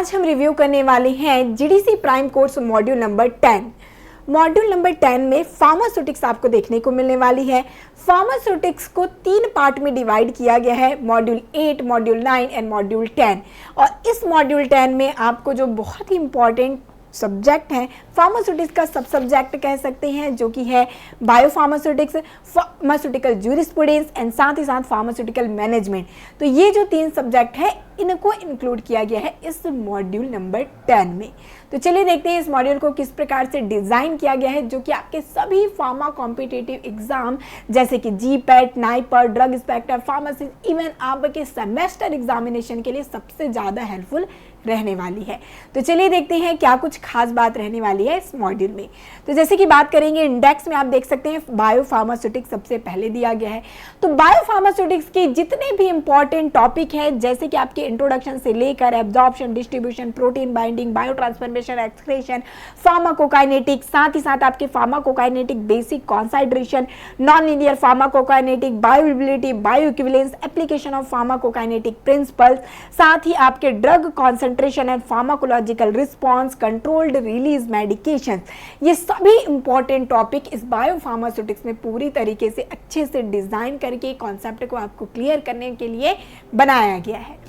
आज हम रिव्यू करने वाले हैं GDC prime course module number 10। Module number 10 में फार्मास्यूटिक्स आपको देखने को मिलने वाली है। फार्मास्यूटिक्स को 3 पार्ट में डिवाइड किया गया है, मॉड्यूल 8, मॉड्यूल 9 एंड मॉड्यूल 10। और इस मॉड्यूल 10 में आपको जो बहुत ही इंपॉर्टेंट सब्जेक्ट है, फार्मास्यूटिक्स का सब सब्जेक्ट कह सकते हैं, जो कि है बायोफार्मास्यूटिक्स, फार्मास्यूटिकल ज्यूरिस्प्रूडेंस एंड साथ ही साथ फार्मास्यूटिकल मैनेजमेंट। तो ये जो 3 सब्जेक्ट है इनको इंक्लूड किया गया है इस मॉड्यूल नंबर 10 में। तो चलिए देखते हैं इस मॉड्यूल को किस प्रकार से डिज़ाइन किया गया है, जो कि आपके सभी फार्मा कॉम्पिटिटिव एग्जाम जैसे कि GPAT, NIPER, drug inspector, pharmacist, even आपके सेमेस्टर एग्जामिनेशन के लिए सबसे ज़्यादा हेल्पफुल रहने वाली है। तो चलिए देखते हैं क्या कुछ खास बात रहने वाली है इस मॉड्यूल में। तो जैसे कि बात करेंगे, इंडेक्स में आप देख सकते हैं बायोफार्मास्यूटिक्स सबसे पहले दिया गया है। तो बायोफार्मास्यूटिक्स के जितने भी इंपॉर्टेंट टॉपिक हैं, जैसे कि आपके इंट्रोडक्शन से लेकर absorption, distribution, protein binding, bio transformation, excretion, pharmacokinetics, साथ ही साथ आपके pharmacokinetic basic, concentration, non linear pharmacokinetic, bioavailability, bio equivalence, application of pharmacokinetic principles, साथ ही आपके drug concentration and pharmacological response, controlled release medication, ये सभी इंपॉर्टेंट टॉपिक इस biopharmaceutics में पूरी तरीके से अच्छे से डिजाइन करके कॉन्सेप्ट को आपको क्लियर करने के लिए बनाया गया है।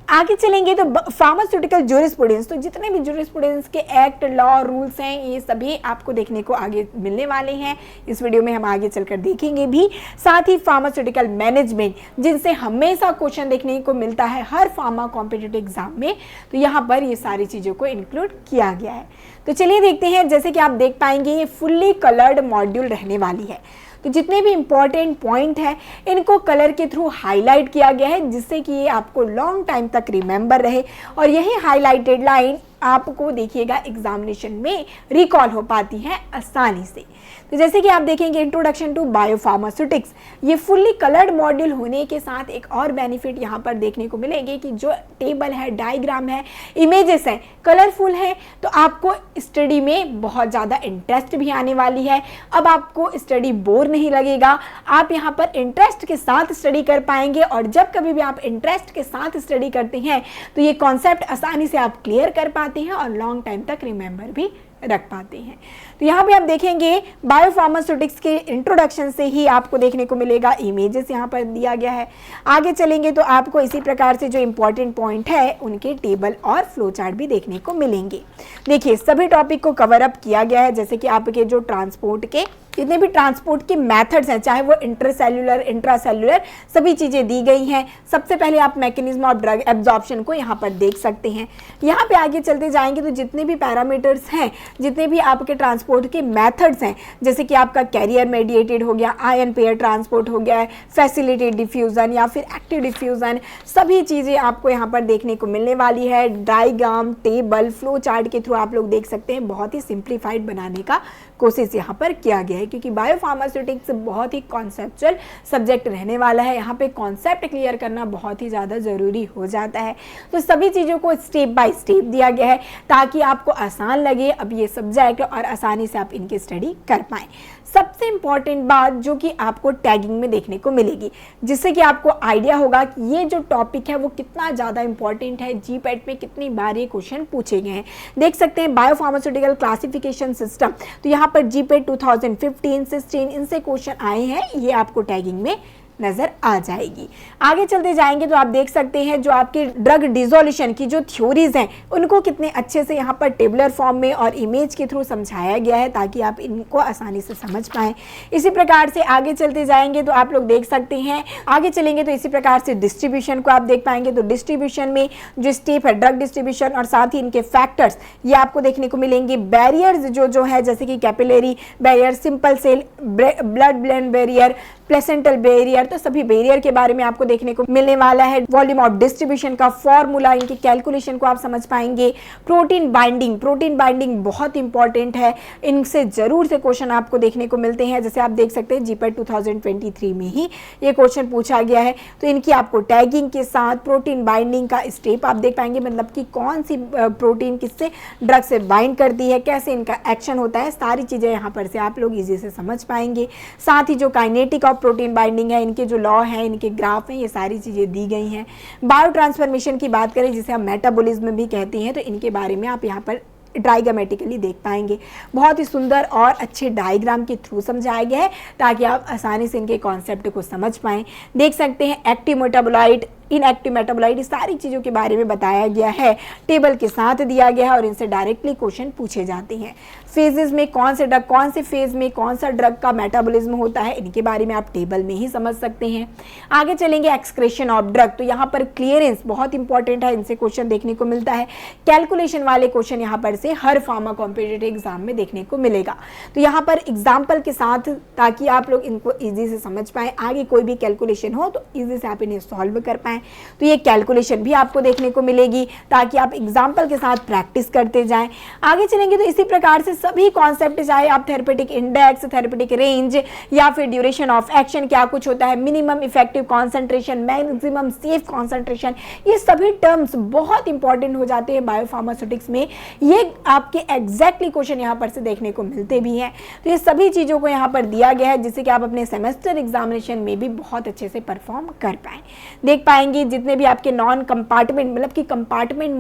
आगे चलेंगे तो फार्मास्यूटिकल ज्यूरिस्प्रूडेंस, तो जितने भी ज्यूरिस्प्रूडेंस के एक्ट, लॉ, रूल्स हैं, ये सभी आपको देखने को आगे मिलने वाले हैं। इस वीडियो में हम आगे चलकर देखेंगे भी। साथ ही फार्मास्यूटिकल मैनेजमेंट, जिनसे हमेशा क्वेश्चन देखने को मिलता है हर फार्मा कॉम्पिटिटिव एग्जाम में, तो यहाँ पर ये सारी चीज़ों को इंक्लूड किया गया है। तो चलिए देखते हैं, जैसे कि आप देख पाएंगे ये फुल्ली कलर्ड मॉड्यूल रहने वाली है। तो जितने भी इंपॉर्टेंट पॉइंट है इनको कलर के थ्रू हाईलाइट किया गया है, जिससे कि ये आपको लॉन्ग टाइम तक रिमेंबर रहे और यही हाईलाइटेड लाइन आपको देखिएगा एग्जामिनेशन में रिकॉल हो पाती है आसानी से। तो जैसे कि आप देखेंगे इंट्रोडक्शन टू बायोफार्मास्यूटिक्स, ये फुल्ली कलर्ड मॉड्यूल होने के साथ एक और बेनिफिट यहाँ पर देखने को मिलेंगे कि जो टेबल है, डायग्राम है, इमेजेस हैं, कलरफुल है, तो आपको स्टडी में बहुत ज़्यादा इंटरेस्ट भी आने वाली है। अब आपको स्टडी बोर नहीं लगेगा, आप यहाँ पर इंटरेस्ट के साथ स्टडी कर पाएंगे और जब कभी भी आप इंटरेस्ट के साथ स्टडी करते हैं तो ये कॉन्सेप्ट आसानी से आप क्लियर कर पाते हैं और लॉन्ग टाइम तक रिमेंबर भी रख पाते हैं। तो यहाँ पे आप देखेंगे बायोफार्मास्यूटिक्स के इंट्रोडक्शन से ही आपको देखने को मिलेगा, इमेजेस यहाँ पर दिया गया है। आगे चलेंगे तो आपको इसी प्रकार से जो इंपॉर्टेंट पॉइंट है उनके टेबल और फ्लो चार्ट भी देखने को मिलेंगे। देखिए सभी टॉपिक को कवर अप किया गया है, जैसे कि आपके जो ट्रांसपोर्ट के जितने भी ट्रांसपोर्ट के मेथड्स हैं, चाहे वो इंटरसेल्युलर, इंट्रासेल्युलर, सभी चीज़ें दी गई हैं। सबसे पहले आप मैकेनिज्म ऑफ ड्रग एब्जॉर्प्शन को यहाँ पर देख सकते हैं। यहाँ पे आगे चलते जाएंगे तो जितने भी पैरामीटर्स हैं, जितने भी आपके ट्रांसपोर्ट के मेथड्स हैं, जैसे कि आपका कैरियर मेडिएटेड हो गया, आयन पेयर ट्रांसपोर्ट हो गया, फैसिलिटेड डिफ्यूज़न या फिर एक्टिव डिफ्यूज़न, सभी चीज़ें आपको यहाँ पर देखने को मिलने वाली है। डायग्राम, टेबल, फ्लो चार्ट के थ्रू आप लोग देख सकते हैं, बहुत ही सिंप्लीफाइड बनाने का कोशिश यहाँ पर किया गया है, क्योंकि बायोफार्मास्यूटिक्स बहुत ही कॉन्सेप्चुअल सब्जेक्ट रहने वाला है। यहाँ पे कॉन्सेप्ट क्लियर करना बहुत ही ज़्यादा ज़रूरी हो जाता है। तो सभी चीज़ों को स्टेप बाय स्टेप दिया गया है ताकि आपको आसान लगे अब ये सब्जेक्ट और आसानी से आप इनकी स्टडी कर पाएँ। सबसे इंपॉर्टेंट बात जो कि आपको टैगिंग में देखने को मिलेगी, जिससे कि आपको आइडिया होगा कि ये जो टॉपिक है वो कितना ज़्यादा इंपॉर्टेंट है, जीपैट में कितनी बार ये क्वेश्चन पूछे गए हैं। देख सकते हैं बायोफार्मास्यूटिकल क्लासिफिकेशन सिस्टम, तो यहाँ पर जीपैट 2015, 16 इनसे क्वेश्चन आए हैं, ये आपको टैगिंग में नजर आ जाएगी। आगे चलते जाएंगे तो आप देख सकते हैं जो आपके ड्रग डिसोल्यूशन की जो थ्योरीज हैं उनको कितने अच्छे से यहाँ पर टेबुलर फॉर्म में और इमेज के थ्रू समझाया गया है ताकि आप इनको आसानी से समझ पाएं। इसी प्रकार से आगे चलते जाएंगे तो आप लोग देख सकते हैं, आगे चलेंगे तो इसी प्रकार से डिस्ट्रीब्यूशन को आप देख पाएंगे। तो डिस्ट्रीब्यूशन में जो स्टेप है ड्रग डिस्ट्रीब्यूशन और साथ ही इनके फैक्टर्स ये आपको देखने को मिलेंगे। बैरियर्स जो है जैसे कि capillary barrier, simple cell, blood brain barrier, placental barrier, तो सभी बैरियर के बारे में आपको देखने को मिलने वाला है। वॉल्यूम ऑफ डिस्ट्रीब्यूशन का फॉर्मूला, इनकी कैलकुलेशन को आप समझ पाएंगे। प्रोटीन बाइंडिंग, प्रोटीन बाइंडिंग बहुत इंपॉर्टेंट है, इनसे जरूर से क्वेश्चन आपको देखने को मिलते हैं। जैसे आप देख सकते हैं जीपैट 2023 में ही ये क्वेश्चन पूछा गया है। तो इनकी आपको टैगिंग के साथ प्रोटीन बाइंडिंग का स्टेप आप देख पाएंगे, मतलब कि कौन सी प्रोटीन किससे ड्रग से बाइंड करती है, कैसे इनका एक्शन होता है, सारी चीज़ें यहाँ पर से आप लोग इजी से समझ पाएंगे। साथ ही जो काइनेटिक ऑफ प्रोटीन बाइंडिंग है, इनके जो लॉ हैं, इनके ग्राफ हैं, ये सारी चीज़ें दी गई हैं। बायो ट्रांसफॉर्मेशन की बात करें जिसे हम मेटाबॉलिज्म भी कहते हैं, तो इनके बारे में आप यहाँ पर डायग्रामेटिकली देख पाएंगे। बहुत ही सुंदर और अच्छे डायग्राम के थ्रू समझाया गया है ताकि आप आसानी से इनके कॉन्सेप्ट को समझ पाएँ। देख सकते हैं एक्टिव मेटाबोलाइट, इनएक्टिव मेटाबोलाइट, इस सारी चीज़ों के बारे में बताया गया है, टेबल के साथ दिया गया है और इनसे डायरेक्टली क्वेश्चन पूछे जाते हैं। फेजेस में कौन से ड्रग, कौन से फेज में कौन सा ड्रग का मेटाबॉलिज्म होता है, इनके बारे में आप टेबल में ही समझ सकते हैं। आगे चलेंगे एक्सक्रेशन ऑफ ड्रग, तो यहाँ पर क्लियरेंस बहुत इंपॉर्टेंट है, इनसे क्वेश्चन देखने को मिलता है। कैलकुलेशन वाले क्वेश्चन यहाँ पर से हर फार्मा कॉम्पिटिटिव एग्जाम में देखने को मिलेगा। तो यहाँ पर एग्जाम्पल के साथ, ताकि आप लोग इनको ईजी से समझ पाएँ, आगे कोई भी कैलकुलेशन हो तो ईजी से आप इन्हें सॉल्व कर पाएँ। तो ये कैलकुलेशन भी आपको देखने को मिलेगी ताकि आप एग्जाम्पल के साथ प्रैक्टिस करते जाएं। आगे चलेंगे तो इसी प्रकार से सभी कॉन्सेप्ट, चाहे आप थेरेपेटिक इंडेक्स, थेरेपेटिक रेंज या फिर ड्यूरेशन ऑफ एक्शन क्या कुछ होता है, minimum effective concentration, maximum safe concentration, ये सभी टर्म्स बहुत इंपॉर्टेंट हो जाते हैं बायोफार्मास्यूटिक्स में। ये आपके एग्जैक्टली क्वेश्चन यहाँ पर से देखने को मिलते भी हैं। तो ये सभी चीज़ों को यहाँ पर दिया गया है जिससे कि आप अपने सेमेस्टर एग्जामिनेशन में भी बहुत अच्छे से परफॉर्म कर पाएँ। देख पाएंगे जितने भी आपके नॉन कंपार्टमेंट, मतलब कि कंपार्टमेंट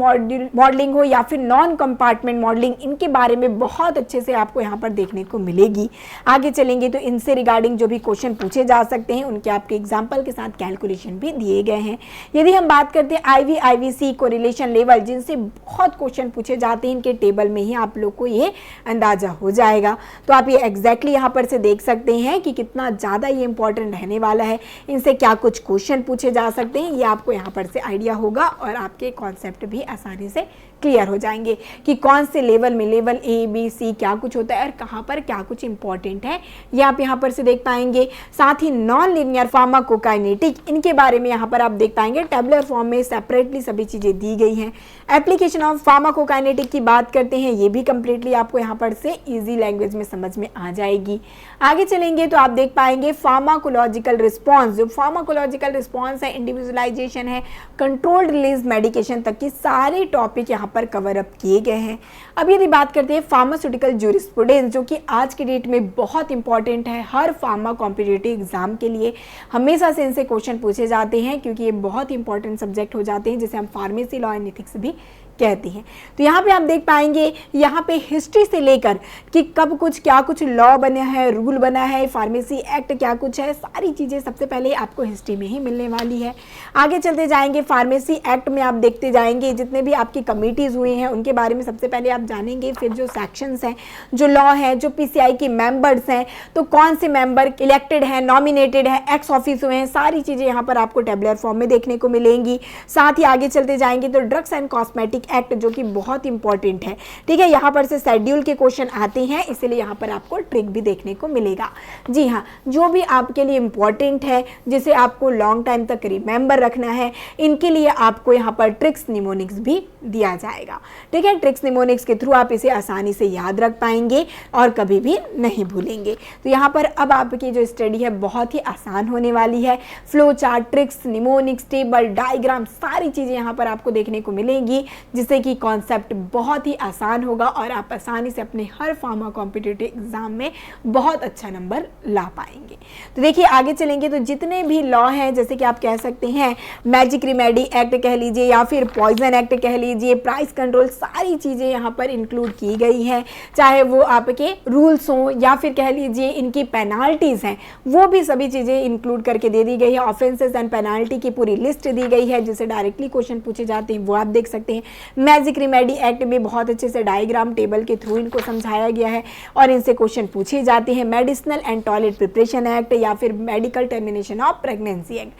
मॉडलिंग हो या फिर नॉन कंपार्टमेंट मॉडलिंग, इनके बारे में बहुत अच्छे से आपको यहाँ पर देखने को मिलेगी। आगे चलेंगे तो इनसे रिगार्डिंग जो भी क्वेश्चन पूछे जा सकते हैं उनके आपके एग्जाम्पल के साथ कैलकुलेशन भी दिए गए हैं। यदि हम बात करते हैं IV IVC कोरिलेशन लेवल, जिनसे बहुत क्वेश्चन पूछे जाते हैं, इनके टेबल में ही आप लोग को ये अंदाजा हो जाएगा। तो आप ये एग्जैक्टली यहाँ पर से देख सकते हैं कि कितना ज़्यादा ये इंपॉर्टेंट रहने वाला है, इनसे क्या कुछ क्वेश्चन पूछे जा सकते हैं, ये आपको यहाँ पर से आइडिया होगा और आपके कॉन्सेप्ट भी आसानी से क्लियर हो जाएंगे कि कौन से लेवल में, लेवल A B C क्या कुछ होता है और कहाँ पर क्या कुछ इंपॉर्टेंट है, ये आप यहाँ पर से देख पाएंगे। साथ ही नॉन लीनियर फार्माकोकाइनेटिक, इनके बारे में यहाँ पर आप देख पाएंगे टेबुलर फॉर्म में सेपरेटली सभी चीज़ें दी गई हैं। एप्लीकेशन ऑफ फार्माकोकाइनेटिक की बात करते हैं, ये भी कंप्लीटली आपको यहाँ पर से ईजी लैंग्वेज में समझ में आ जाएगी। आगे चलेंगे तो आप देख पाएंगे फार्माकोलॉजिकल रिस्पॉन्स, जो फार्माकोलॉजिकल रिस्पॉन्स है, इंडिविजुअलाइजेशन है, कंट्रोल्ड रिलीज मेडिकेशन तक की सारे टॉपिक यहाँ पर कवर अप किए गए हैं। अब यदि बात करते हैं फार्मास्यूटिकल ज्यूरिस्प्रूडेंस, जो कि आज की डेट में बहुत इंपॉर्टेंट है हर फार्मा कॉम्पिटिटिव एग्जाम के लिए, हमेशा से इनसे क्वेश्चन पूछे जाते हैं क्योंकि ये बहुत इंपॉर्टेंट सब्जेक्ट हो जाते हैं, जिसे हम फार्मेसी लॉ एंड एथिक्स भी कहती हैं। तो यहाँ पे आप देख पाएंगे, यहाँ पे हिस्ट्री से लेकर कि कब कुछ क्या कुछ लॉ बना है, रूल बना है, फार्मेसी एक्ट क्या कुछ है, सारी चीज़ें सबसे पहले आपको हिस्ट्री में ही मिलने वाली है। आगे चलते जाएंगे, फार्मेसी एक्ट में आप देखते जाएंगे जितने भी आपकी कमिटीज़ हुई हैं उनके बारे में सबसे पहले आप जानेंगे। फिर जो सेक्शंस हैं, जो लॉ हैं, जो PCI के मेंबर्स हैं, तो कौन से मेंबर इलेक्टेड हैं, नॉमिनेटेड हैं, एक्स ऑफिस हुए हैं, सारी चीज़ें यहाँ पर आपको टेबुलर फॉर्म में देखने को मिलेंगी। साथ ही आगे चलते जाएंगे तो ड्रग्स एंड कॉस्मेटिक एक्ट, जो कि बहुत इंपॉर्टेंट है, ठीक है, यहाँ पर से शेड्यूल के क्वेश्चन आते हैं, इसलिए यहाँ पर आपको ट्रिक भी देखने को मिलेगा। जी हाँ, जो भी आपके लिए इंपॉर्टेंट है, जिसे आपको लॉन्ग टाइम तक रिमेंबर रखना है, इनके लिए आपको यहाँ पर ट्रिक्स निमोनिक्स भी दिया जाएगा, ठीक है। ट्रिक्स निमोनिक्स के थ्रू आप इसे आसानी से याद रख पाएंगे और कभी भी नहीं भूलेंगे। तो यहाँ पर अब आपकी जो स्टडी है बहुत ही आसान होने वाली है। Flow chart, tricks, mnemonics, table, diagram, सारी चीज़ें यहाँ पर आपको देखने को मिलेंगी, जिससे कि कॉन्सेप्ट बहुत ही आसान होगा और आप आसानी से अपने हर फार्मा कॉम्पिटिटिव एग्जाम में बहुत अच्छा नंबर ला पाएंगे। तो देखिए आगे चलेंगे तो जितने भी लॉ हैं, जैसे कि आप कह सकते हैं मैजिक रिमेडी एक्ट कह लीजिए या फिर पॉइजन एक्ट कह लीजिए, प्राइस कंट्रोल, सारी चीज़ें यहाँ पर इंक्लूड की गई हैं। चाहे वो आपके रूल्स हों या फिर कह लीजिए इनकी पेनाल्टीज़ हैं, वो भी सभी चीज़ें इंक्लूड करके दे दी गई है। ऑफेंसेस एंड पेनाल्टी की पूरी लिस्ट दी गई है, जिससे डायरेक्टली क्वेश्चन पूछे जाते हैं, वो आप देख सकते हैं। मैजिक रिमेडी एक्ट में बहुत अच्छे से डायग्राम टेबल के थ्रू इनको समझाया गया है और इनसे क्वेश्चन पूछे जाते हैं। Medicinal and toilet preparation act या फिर medical termination of pregnancy act,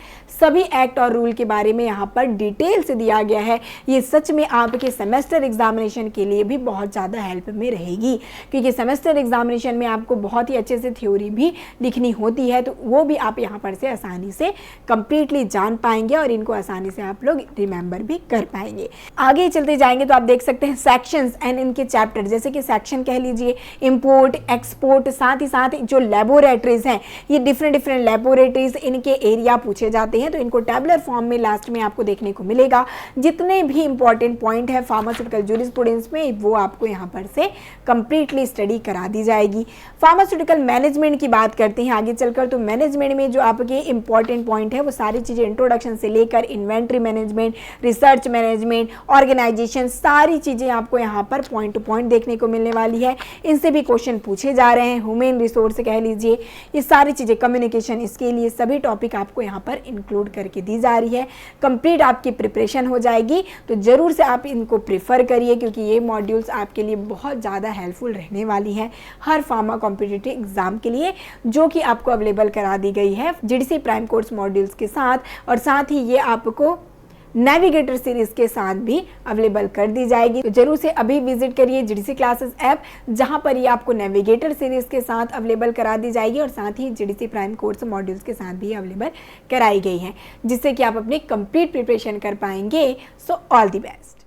सभी एक्ट और रूल के बारे में यहाँ पर डिटेल से दिया गया है। ये सच में आपके सेमेस्टर एग्जामिनेशन के लिए भी बहुत ज़्यादा हेल्प में रहेगी, क्योंकि सेमेस्टर एग्जामिनेशन में आपको बहुत ही अच्छे से थ्योरी भी लिखनी होती है, तो वो भी आप यहाँ पर से आसानी से कंप्लीटली जान पाएंगे और इनको आसानी से आप लोग रिमेंबर भी कर पाएंगे। आगे चलते जाएंगे तो आप देख सकते हैं सेक्शंस एंड इनके चैप्टर, जैसे कि सेक्शन कह लीजिए इंपोर्ट एक्सपोर्ट, साथ ही साथ जो लेबोरेटरीज हैं, ये डिफरेंट लेबोरेटरीज, इनके एरिया पूछे जाते हैं, तो इनको टैबुलर फॉर्म में लास्ट में आपको देखने को मिलेगा। जितने भी इंपॉर्टेंट पॉइंट है फार्मास्यूटिकल जूरिस्प्रूडेंस में वो आपको यहाँ पर से कंप्लीटली स्टडी करा दी जाएगी। फार्मास्यूटिकल मैनेजमेंट की बात करते हैं आगे चलकर, तो मैनेजमेंट में जो आपके इंपॉर्टेंट पॉइंट है वो सारी चीज़ें इंट्रोडक्शन से लेकर inventory management, research management, organisation, सारी चीज़ें आपको यहाँ पर पॉइंट टू पॉइंट देखने को मिलने वाली है। इनसे भी क्वेश्चन पूछे जा रहे हैं। ह्यूमन रिसोर्स कह लीजिए, ये सारी चीज़ें, कम्युनिकेशन, इसके लिए सभी टॉपिक आपको यहाँ पर इंक्लूड करके दी जा रही है। कंप्लीट आपकी प्रिपरेशन हो जाएगी, तो ज़रूर से आप इनको प्रेफर करिए क्योंकि ये मॉड्यूल्स आपके लिए बहुत ज़्यादा हेल्पफुल रहने वाली है हर फार्मा कॉम्पिटिटिव एग्जाम के लिए, जो कि आपको अवेलेबल करा दी गई है जीडीसी प्राइम कोर्स मॉड्यूल्स के साथ, और साथ ही ये आपको नेविगेटर सीरीज के साथ भी अवेलेबल कर दी जाएगी। तो जरूर से अभी विजिट करिए जीडीसी क्लासेस ऐप, जहां पर ये आपको नेविगेटर सीरीज के साथ अवेलेबल करा दी जाएगी और साथ ही जीडीसी प्राइम कोर्स मॉड्यूल्स के साथ भी अवेलेबल कराई गई हैं, जिससे कि आप अपनी कंप्लीट प्रिपरेशन कर पाएंगे। So all the best.